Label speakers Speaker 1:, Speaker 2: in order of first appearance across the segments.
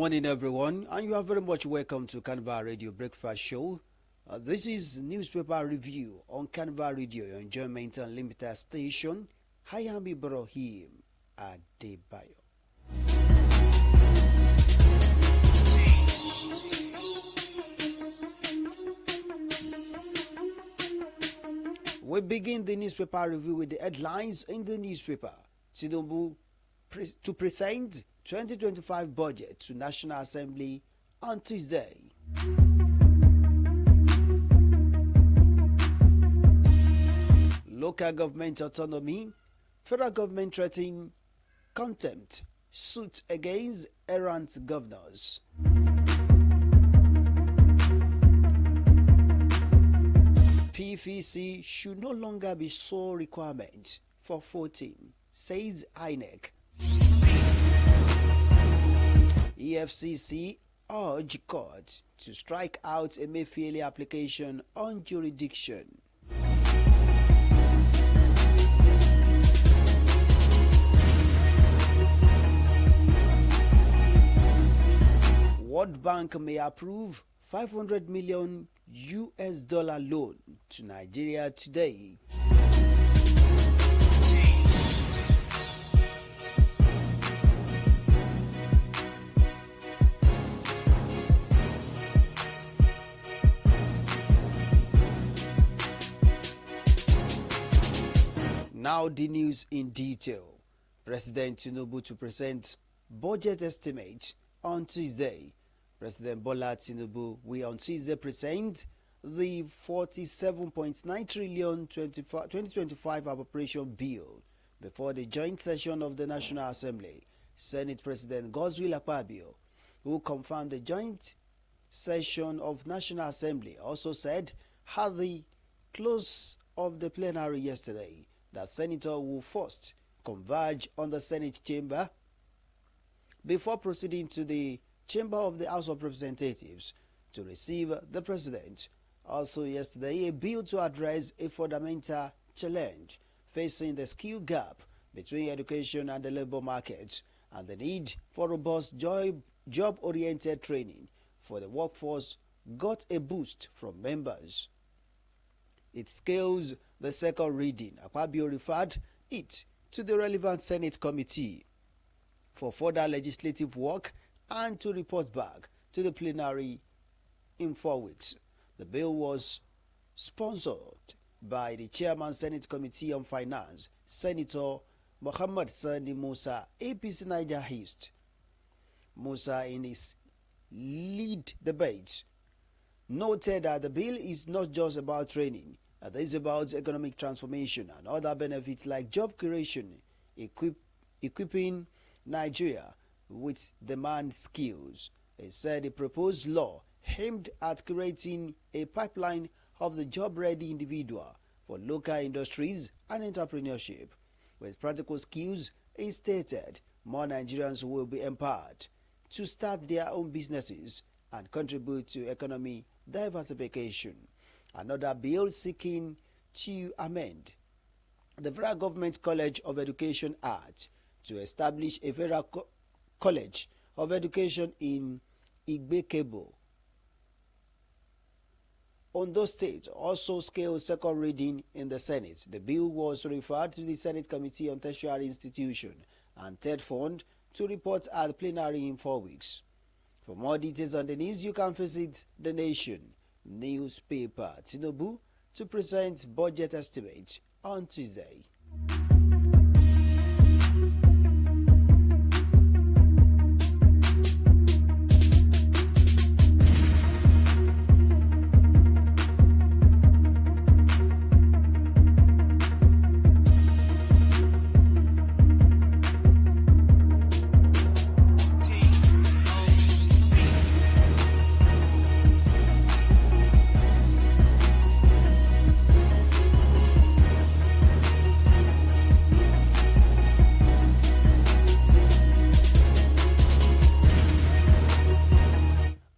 Speaker 1: morning, everyone, and you are very much welcome to Carnival Radio Breakfast Show. This is newspaper review on Carnival Radio, your enjoyment unlimited station. I am Ibrahim Adebayo. We begin the newspaper review with the headlines in the newspaper. Tinubu to present 2025 budget to National Assembly on Tuesday. Local government autonomy, federal government threatening contempt suit against errant governors. PVC should no longer be sole requirement for voting, says INEC. EFCC urge court to strike out Emefiele application on jurisdiction. World Bank may approve $500 million loan to Nigeria today. Now the news in detail. President Tinubu to present budget estimate on Tuesday. President Bola Tinubu will on Tuesday present the 47.9 trillion 2025 appropriation bill before the joint session of the National Assembly. Senate President Godswill Akpabio, who confirmed the joint session of National Assembly, also said at the close of the plenary yesterday that Senator will first converge on the Senate chamber before proceeding to the chamber of the House of Representatives to receive the President. Also yesterday, a bill to address a fundamental challenge facing the skill gap between education and the labor market and the need for robust job-oriented training for the workforce got a boost from members. It scales the second reading. Akpabio referred it to the relevant Senate committee for further legislative work and to report back to the plenary in 4 weeks. The bill was sponsored by the Chairman Senate Committee on Finance, Senator Muhammad Sani Musa, APC Niger East. Musa, in his lead debate, noted that the bill is not just about training, it is about economic transformation and other benefits like job creation, equipping Nigeria with demand skills. He said the proposed law aimed at creating a pipeline of the job-ready individual for local industries and entrepreneurship. With practical skills, he stated more Nigerians will be empowered to start their own businesses and contribute to economic diversification. Another bill seeking to amend the Federal Government College of Education Act to establish a Federal College of Education in Igbekebo, Oyo State, also scaled second reading in the Senate. The bill was referred to the Senate Committee on Tertiary Institution and Third Fund to report at the plenary in 4 weeks. For more details on the news, you can visit The Nation newspaper. Tinubu to present budget estimate on Tuesday.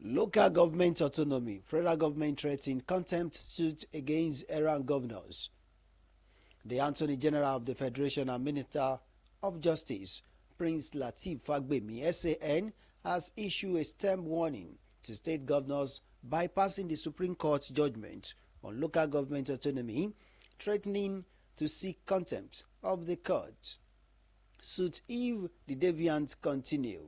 Speaker 1: Local government autonomy, federal government threatening contempt suit against errant governors. The Attorney General of the Federation and Minister of Justice, Prince Lateef Fagbemi, SAN, has issued a stern warning to state governors bypassing the Supreme Court's judgment on local government autonomy, threatening to seek contempt of the court suit if the deviants continue.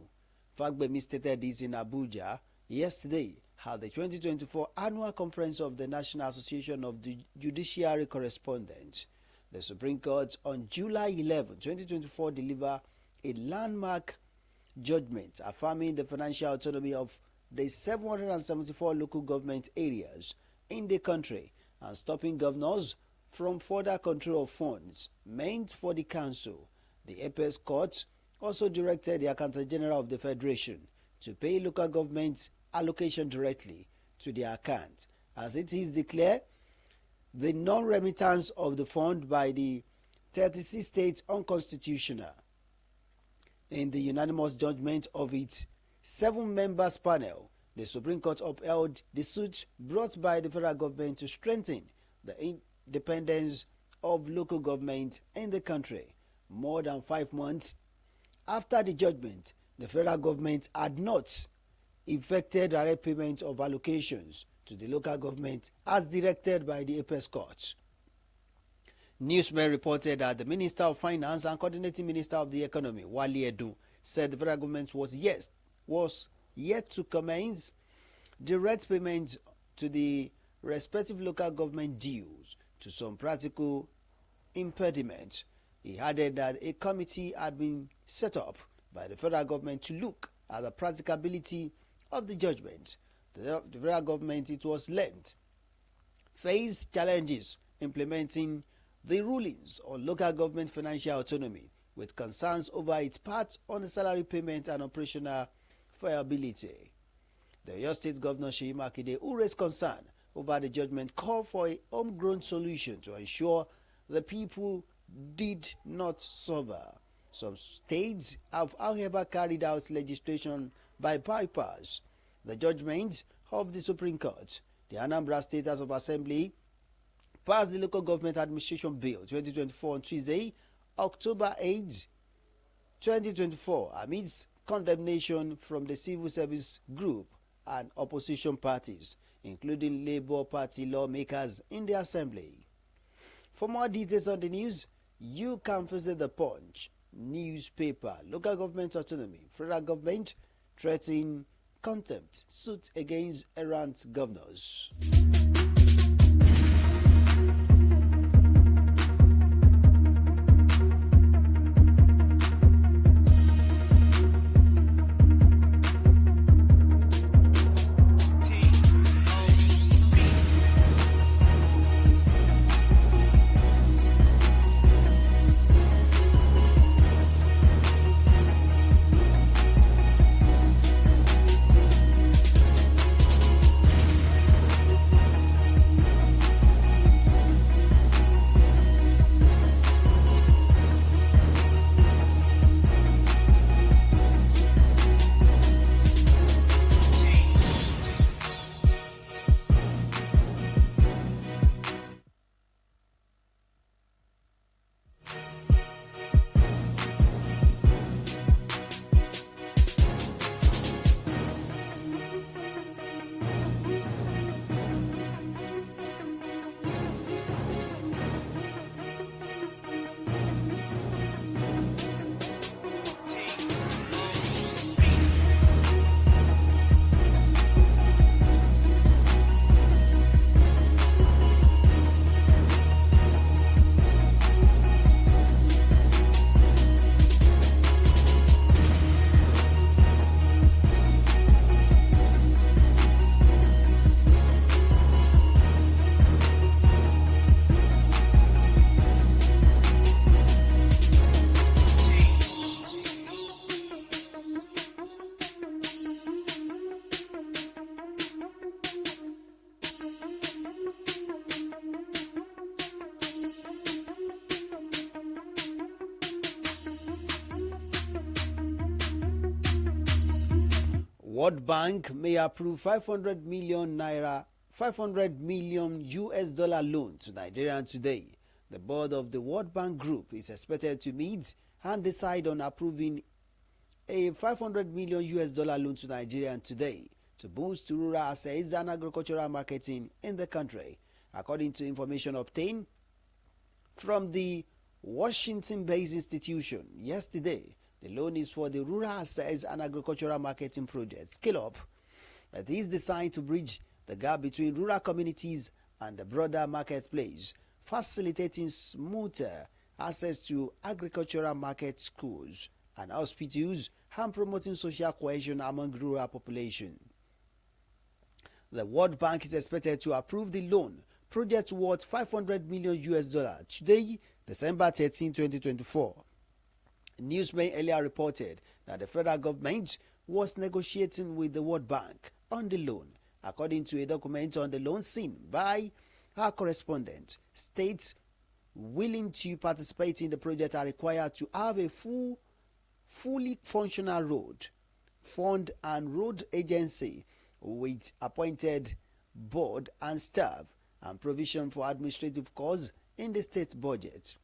Speaker 1: Fagbemi stated this in Abuja yesterday at the 2024 Annual Conference of the National Association of the Judiciary Correspondents. The Supreme Court on July 11, 2024 delivered a landmark judgment affirming the financial autonomy of the 774 local government areas in the country and stopping governors from further control of funds meant for the council. The Apex Court also directed the Accountant General of the Federation to pay local government allocation directly to their account, as it is declared the non-remittance of the fund by the 36 states unconstitutional. In the unanimous judgment of its 7-member panel, the Supreme Court upheld the suit brought by the federal government to strengthen the independence of local government in the country. More than 5 months after the judgment, the federal government had not effected direct payment of allocations to the local government as directed by the Apex Court. Newsmen reported that the Minister of Finance and Coordinating Minister of the Economy, Wale Edun, said the federal government was yet to commence direct payments to the respective local government dues to some practical impediments. He added that a committee had been set up by the federal government to look at the practicability of the judgment. The federal government, it was learned, faced challenges implementing the rulings on local government financial autonomy, with concerns over its part on the salary payment and operational viability. The Oyo State Governor Seyi Makinde, who raised concern over the judgment, called for a homegrown solution to ensure the people did not suffer. Some states have, however, carried out legislation by bypass the judgment of the Supreme Court. The Anambra State House of Assembly passed the Local Government Administration Bill 2024 on Tuesday, October 8, 2024, amidst condemnation from the civil service group and opposition parties, including Labour Party lawmakers in the Assembly. For more details on the news, you can visit the Punch newspaper. Local government autonomy, federal government threatening contempt suit against errant governors. World Bank may approve 500 million US dollar loan to Nigeria today. The board of the World Bank Group is expected to meet and decide on approving a $500 million loan to Nigeria today to boost rural assets and agricultural marketing in the country. According to information obtained from the Washington-based institution yesterday, the loan is for the rural assets and agricultural marketing project scale-up. It is designed to bridge the gap between rural communities and the broader marketplace, facilitating smoother access to agricultural market, schools and hospitals, and promoting social cohesion among rural population. The World Bank is expected to approve the loan project worth $500 million today, December 13, 2024. Newsmen earlier reported that the federal government was negotiating with the World Bank on the loan. According to a document on the loan seen by our correspondent, states willing to participate in the project are required to have a fully functional road fund and road agency with appointed board and staff and provision for administrative costs in the state budget.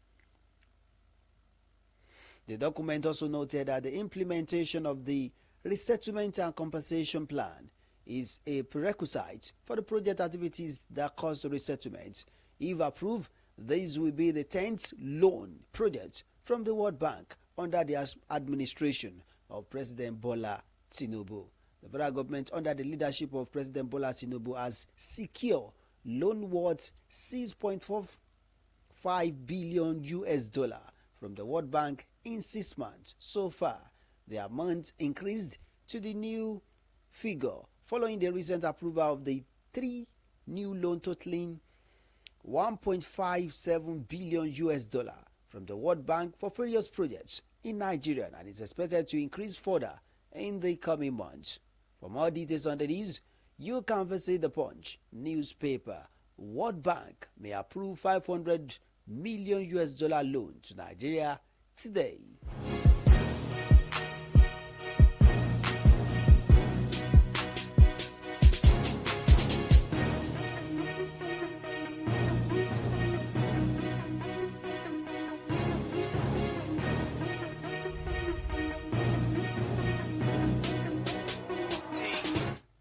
Speaker 1: The document also noted that the implementation of the resettlement and compensation plan is a prerequisite for the project activities that cause the resettlement. If approved, this will be the 10th loan project from the World Bank under the administration of President Bola Tinubu. The federal government, under the leadership of President Bola Tinubu, has secured loan worth $6.45 billion from the World Bank in 6 months. So far, the amount increased to the new figure following the recent approval of the 3 new loans totaling $1.57 billion from the World Bank for various projects in Nigeria, and is expected to increase further in the coming months. For more details on the news, you can visit the Punch newspaper. World Bank may approve $500 million loan to Nigeria today.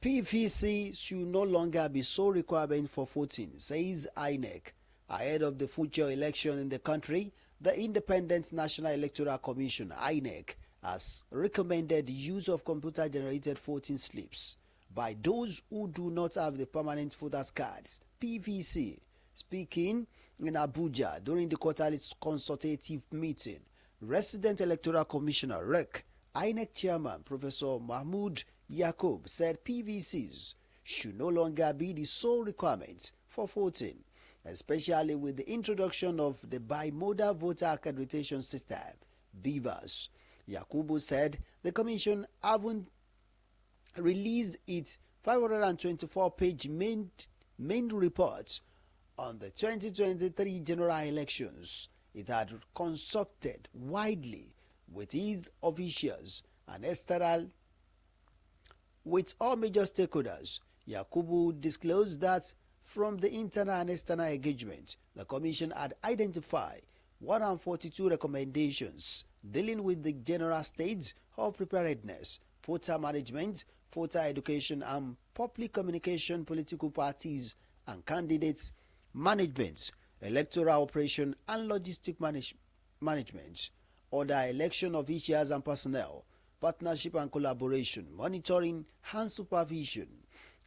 Speaker 1: PVC should no longer be sole requirement for voting, says INEC. Ahead of the future election in the country, the Independent National Electoral Commission, INEC, has recommended the use of computer-generated voting slips by those who do not have the permanent voters cards, PVC. Speaking in Abuja during the quarterly consultative meeting, Resident Electoral Commissioner REC, INEC Chairman Professor Mahmood Yakub said PVCs should no longer be the sole requirement for voting, especially with the introduction of the Bimodal Voter Accreditation System, BVAS. Yakubu said the Commission haven't released its 524-page main report on the 2023 general elections. It had consulted widely with its officials and external with all major stakeholders. Yakubu disclosed that from the internal and external engagement, the Commission had identified 142 recommendations dealing with the general states of preparedness, voter management, voter education and public communication, political parties and candidates management, electoral operation and logistic management, other election officials and personnel, partnership and collaboration, monitoring and supervision,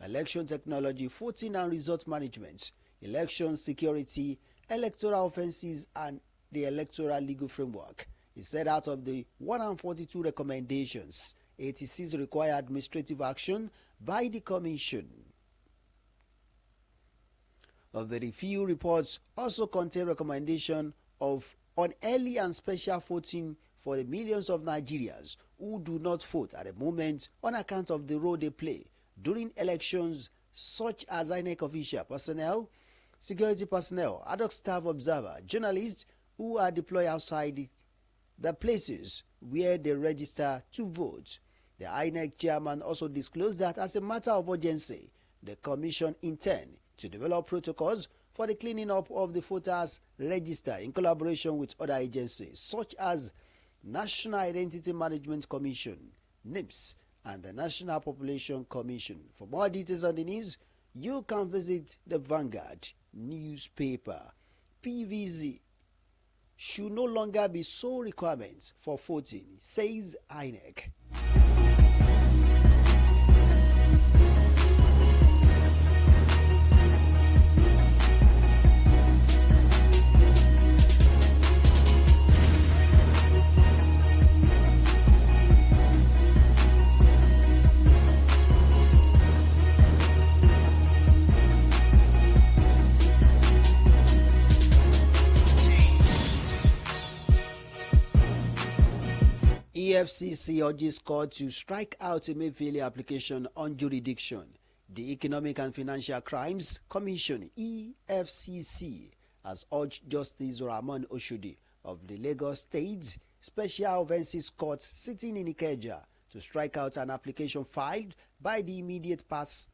Speaker 1: election technology, voting and result management, election security, electoral offences and the electoral legal framework. He said out of the 142 recommendations, 86 require administrative action by the Commission. The review reports also contain recommendation on early and special voting for the millions of Nigerians who do not vote at the moment on account of the role they play during elections, such as INEC official personnel, security personnel, ad hoc staff observer, journalists who are deployed outside the places where they register to vote. The INEC chairman also disclosed that as a matter of urgency, the Commission intends to develop protocols for the cleaning up of the voters' register in collaboration with other agencies, such as National Identity Management Commission, NIMS, and the National Population Commission. For more details on the news, you can visit the Vanguard newspaper. PVC should no longer be sole requirement for voting, says INEC. EFCC urges court to strike out Emefiele application on jurisdiction. The Economic and Financial Crimes Commission (EFCC) has urged Justice Rahman Oshodi of the Lagos State Special Offences Court sitting in Ikeja to strike out an application filed by the immediate past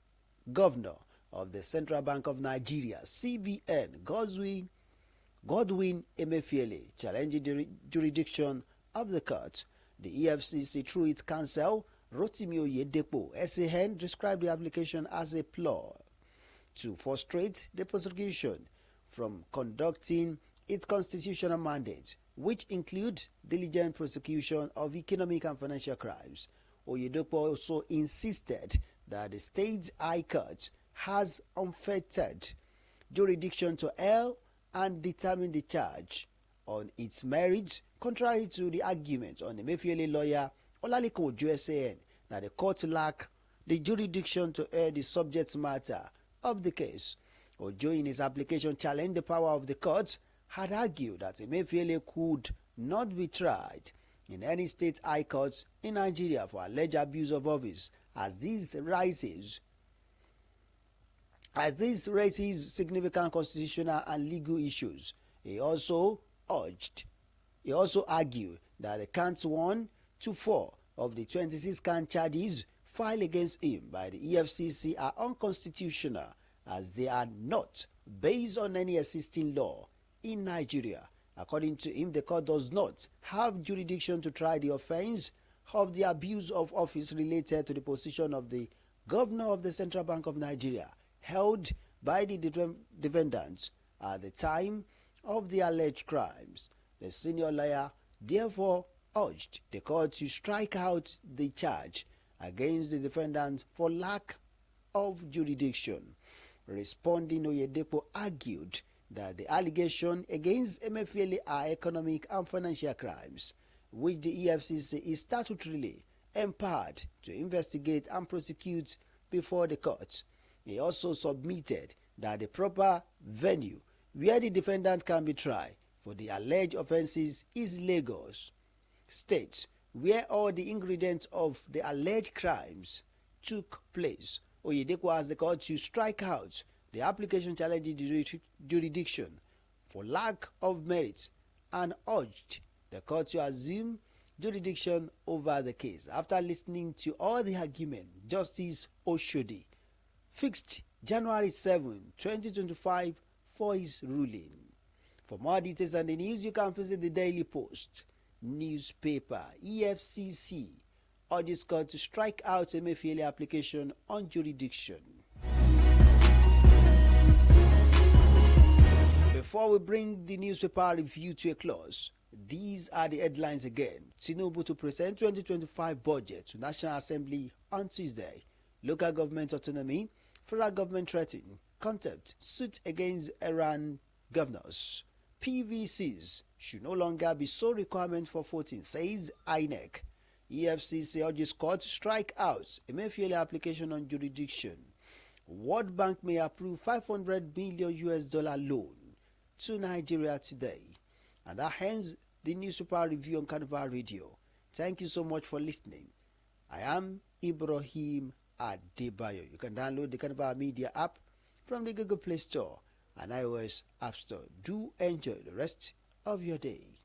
Speaker 1: governor of the Central Bank of Nigeria (CBN) Godwin Emefiele, challenging the jurisdiction of the court. The EFCC, through its counsel, Rotimi Oyedepo, SAN, described the application as a ploy to frustrate the prosecution from conducting its constitutional mandate, which include diligent prosecution of economic and financial crimes. Oyedepo also insisted that the state high court has unfettered jurisdiction to hear and determine the charge on its merits, contrary to the argument on the Emefiele lawyer Olaliko Ojo SAN that the court lack the jurisdiction to hear the subject matter of the case. Ojo, in his application challenged the power of the court, had argued that Emefiele could not be tried in any state high court in Nigeria for alleged abuse of office, as this raises significant constitutional and legal issues. He also argued that the counts 1 to 4 of the 26 count charges filed against him by the EFCC are unconstitutional, as they are not based on any existing law in Nigeria. According to him, the court does not have jurisdiction to try the offense of the abuse of office related to the position of the governor of the Central Bank of Nigeria, held by the defendants at the time of the alleged crimes. The senior lawyer therefore urged the court to strike out the charge against the defendant for lack of jurisdiction. Responding, Oyedepo argued that the allegation against Emefiele are economic and financial crimes, which the EFCC is statutorily empowered to investigate and prosecute before the court. He also submitted that the proper venue where the defendant can be tried for the alleged offences is Lagos State, where all the ingredients of the alleged crimes took place. Oyedepo asked the court to strike out the application challenging jurisdiction for lack of merit and urged the court to assume jurisdiction over the case. After listening to all the argument, Justice Oshodi fixed January 7, 2025 for his ruling. For more details on the news, you can visit the Daily Post newspaper. EFCC urges court to strike out Emefiele application on jurisdiction. Before we bring the newspaper review to a close, these are the headlines again. Tinubu to present 2025 budget to National Assembly on Tuesday. Local government autonomy, federal government threatening contempt suit against Iran governors. PVCs should no longer be sole requirement for voting, says INEC. EFCC urges court to strike out Emefiele application on jurisdiction. World Bank may approve $500 million loan to Nigeria today. And that ends the newspaper review on Carnival Radio. Thank you so much for listening. I am Ibrahim Adebayo. You can download the Carnival Media app from the Google Play Store and iOS App Store. Do enjoy the rest of your day.